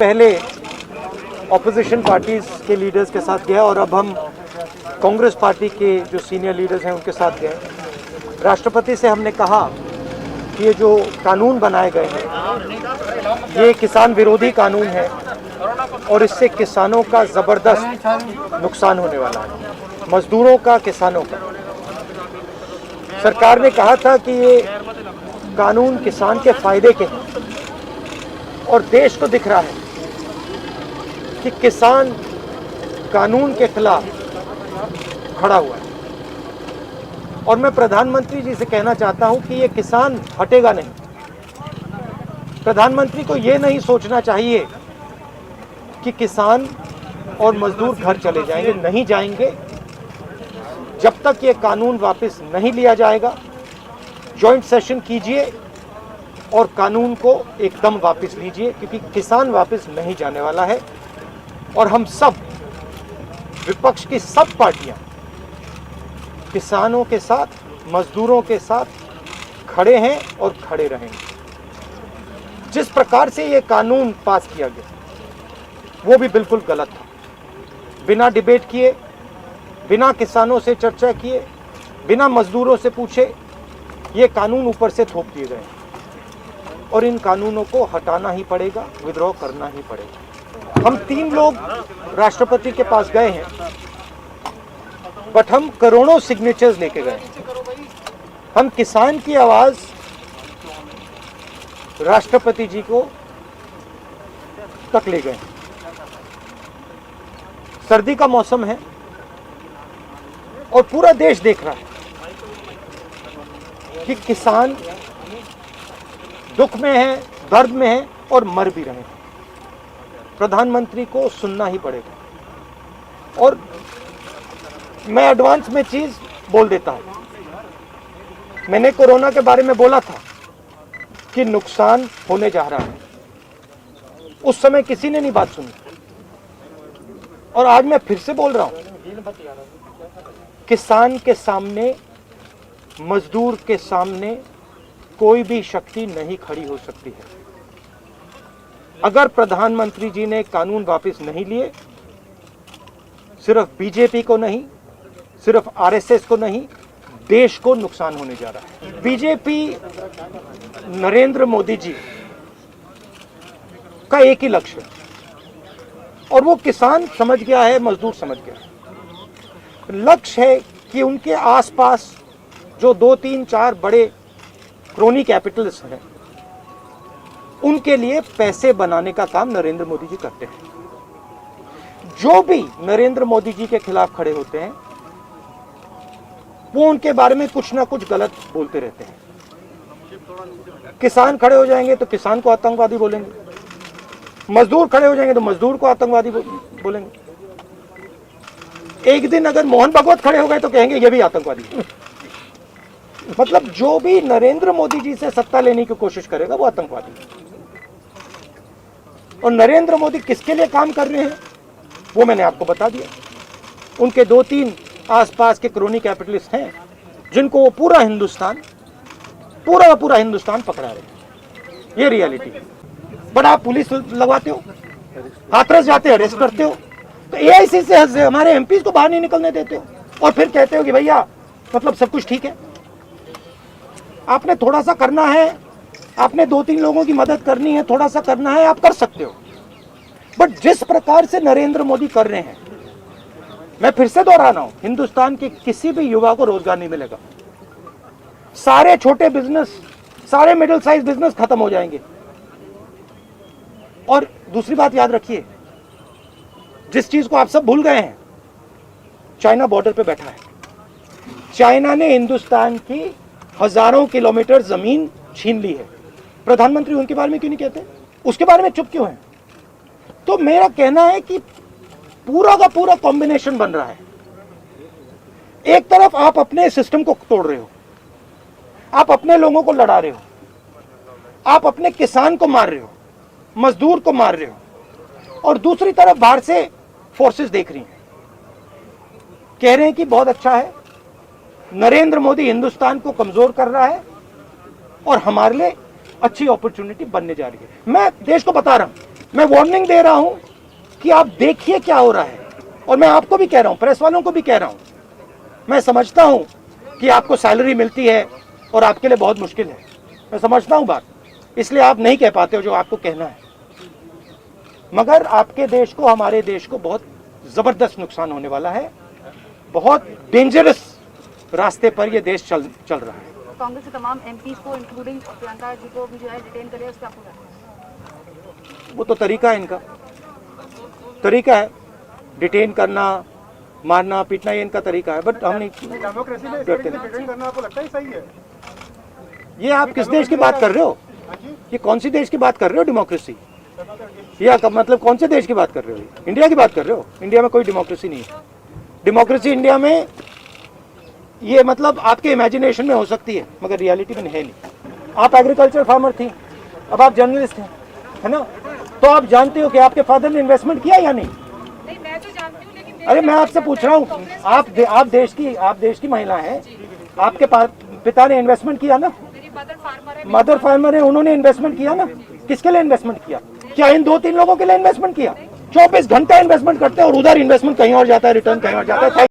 पहले opposition parties के leaders के साथ गया और अब हम कांग्रेस पार्टी के जो सीनियर लीडर्स हैं उनके साथ गए। राष्ट्रपति से हमने कहा कि ये जो कानून बनाए गए हैं ये किसान विरोधी कानून है और इससे किसानों का ज़बरदस्त नुकसान होने वाला है, मजदूरों का, किसानों का। सरकार ने कहा था कि ये कानून किसान के फायदे के हैं और देश को दिख रहा है कि किसान कानून के खिलाफ खड़ा हुआ है। और मैं प्रधानमंत्री जी से कहना चाहता हूं कि ये किसान हटेगा नहीं। प्रधानमंत्री को ये नहीं सोचना चाहिए कि किसान और मजदूर घर चले जाएंगे, नहीं जाएंगे। जब तक ये कानून वापस नहीं लिया जाएगा, जॉइंट सेशन कीजिए और कानून को एकदम वापस लीजिए, क्योंकि किसान वापस नहीं जाने वाला है। और हम सब, विपक्ष की सब पार्टियां किसानों के साथ, मजदूरों के साथ खड़े हैं और खड़े रहेंगे। जिस प्रकार से ये कानून पास किया गया वो भी बिल्कुल गलत था। बिना डिबेट किए, बिना किसानों से चर्चा किए, बिना मजदूरों से पूछे ये कानून ऊपर से थोप दिए गए और इन कानूनों को हटाना ही पड़ेगा, विद्रॉ करना ही पड़ेगा। हम 3 लोग राष्ट्रपति के पास गए हैं, बट हम करोड़ों सिग्नेचर्स लेके गए। हम किसान की आवाज राष्ट्रपति जी को तक ले गए। सर्दी का मौसम है और पूरा देश देख रहा है कि किसान दुख में है, दर्द में है और मर भी रहे हैं। प्रधानमंत्री को सुनना ही पड़ेगा। और मैं एडवांस में चीज बोल देता हूं, मैंने कोरोना के बारे में बोला था कि नुकसान होने जा रहा है। उस समय किसी ने नहीं बात सुनी और आज मैं फिर से बोल रहा हूं, किसान के सामने, मजदूर के सामने कोई भी शक्ति नहीं खड़ी हो सकती है। अगर प्रधानमंत्री जी ने कानून वापस नहीं लिए, सिर्फ बीजेपी को नहीं, सिर्फ आरएसएस को नहीं, देश को नुकसान होने जा रहा है। बीजेपी, नरेंद्र मोदी जी का एक ही लक्ष्य है और वो किसान समझ गया है, मजदूर समझ गया है। लक्ष्य है कि उनके आसपास जो 2, 3, 4 बड़े क्रोनी कैपिटल्स हैं, उनके लिए पैसे बनाने का काम नरेंद्र मोदी जी करते हैं। जो भी नरेंद्र मोदी जी के खिलाफ खड़े होते हैं वो उनके बारे में कुछ ना कुछ गलत बोलते रहते हैं। किसान खड़े हो जाएंगे तो किसान को आतंकवादी बोलेंगे, मजदूर खड़े हो जाएंगे तो मजदूर को आतंकवादी बोलेंगे। एक दिन अगर मोहन भागवत खड़े हो गए तो कहेंगे ये भी आतंकवादी। मतलब जो भी नरेंद्र मोदी जी से सत्ता लेने की कोशिश करेगा वो आतंकवादी। और नरेंद्र मोदी किसके लिए काम कर रहे हैं वो मैंने आपको बता दिया। उनके 2-3 आसपास के क्रोनी कैपिटलिस्ट हैं जिनको वो पूरा हिंदुस्तान पकड़ा रहे हैं। ये रियलिटी है। बट आप पुलिस लगवाते हो, हाथरस जाते हो, अरेस्ट करते हो, तो एआईसी से हमारे एमपीज को बाहर नहीं निकलने देते हो और फिर कहते हो कि भैया मतलब सब कुछ ठीक है। आपने थोड़ा सा करना है, आपने 2-3 लोगों की मदद करनी है, थोड़ा सा करना है, आप कर सकते हो। बट जिस प्रकार से नरेंद्र मोदी कर रहे हैं, मैं फिर से दोहरा रहा हूं, हिंदुस्तान के किसी भी युवा को रोजगार नहीं मिलेगा। सारे छोटे बिजनेस, सारे मिडिल साइज बिजनेस खत्म हो जाएंगे। और दूसरी बात याद रखिए, जिस चीज को आप सब भूल गए हैं, चाइना बॉर्डर पे बैठा है। चाइना ने हिंदुस्तान की हजारों किलोमीटर जमीन छीन ली है। प्रधानमंत्री उनके बारे में क्यों नहीं कहते? उसके बारे में चुप क्यों है? तो मेरा कहना है कि पूरा का पूरा कॉम्बिनेशन बन रहा है। एक तरफ आप अपने सिस्टम को तोड़ रहे हो, आप अपने लोगों को लड़ा रहे हो, आप अपने किसान को मार रहे हो, मजदूर को मार रहे हो, और दूसरी तरफ बाहर से फोर्सेस देख रही हैं, कह रहे हैं कि बहुत अच्छा है, नरेंद्र मोदी हिंदुस्तान को कमजोर कर रहा है और हमारे लिए अच्छी अपॉर्चुनिटी बनने जा रही है। मैं देश को बता रहा हूं, मैं वार्निंग दे रहा हूं कि आप देखिए क्या हो रहा है। और मैं आपको भी कह रहा हूं, प्रेस वालों को भी कह रहा हूं, मैं समझता हूं कि आपको सैलरी मिलती है और आपके लिए बहुत मुश्किल है, मैं समझता हूं बात, इसलिए आप नहीं कह पाते हो जो आपको कहना है। मगर आपके देश को, हमारे देश को बहुत जबरदस्त नुकसान होने वाला है। बहुत डेंजरस रास्ते पर यह देश चल रहा है। कांग्रेस के तमाम एमपीज को इंक्लूडिंग प्रियंका जी को भी जो है डिटेन करे, उस पर आपको क्या लगता है? वो तो तरीका है, इनका तरीका है डिटेन करना, मारना पीटना, ये इनका तरीका है। बट हम नहीं डरते। आपको लगता है सही है? ये आप किस देश की बात कर रहे हो? ये कौन सी देश की बात कर रहे हो? डेमोक्रेसी या मतलब कौन से देश की बात कर रहे हो? इंडिया की बात कर रहे हो? इंडिया में कोई डेमोक्रेसी नहीं है। डेमोक्रेसी इंडिया में ये मतलब आपके इमेजिनेशन में हो सकती है, मगर रियलिटी में है नहीं। आप एग्रीकल्चर फार्मर थी, अब आप जर्नलिस्ट हैं, है ना? तो आप जानते हो कि आपके फादर ने इन्वेस्टमेंट किया या नहीं? नहीं, मैं तो जानती हूँ, लेकिन अरे मैं आपसे पूछ रहा हूँ, आप देश की महिला हैं, आपके पिता ने इन्वेस्टमेंट किया ना? मेरी मदर फार्मर है। मदर फार्मर है, उन्होंने इन्वेस्टमेंट किया ना? किसके लिए इन्वेस्टमेंट किया? क्या इन 2-3 लोगों के लिए इन्वेस्टमेंट किया? 24 घंटा इन्वेस्टमेंट करते हैं और उधर इन्वेस्टमेंट कहीं और जाता है, रिटर्न कहीं और जाता है।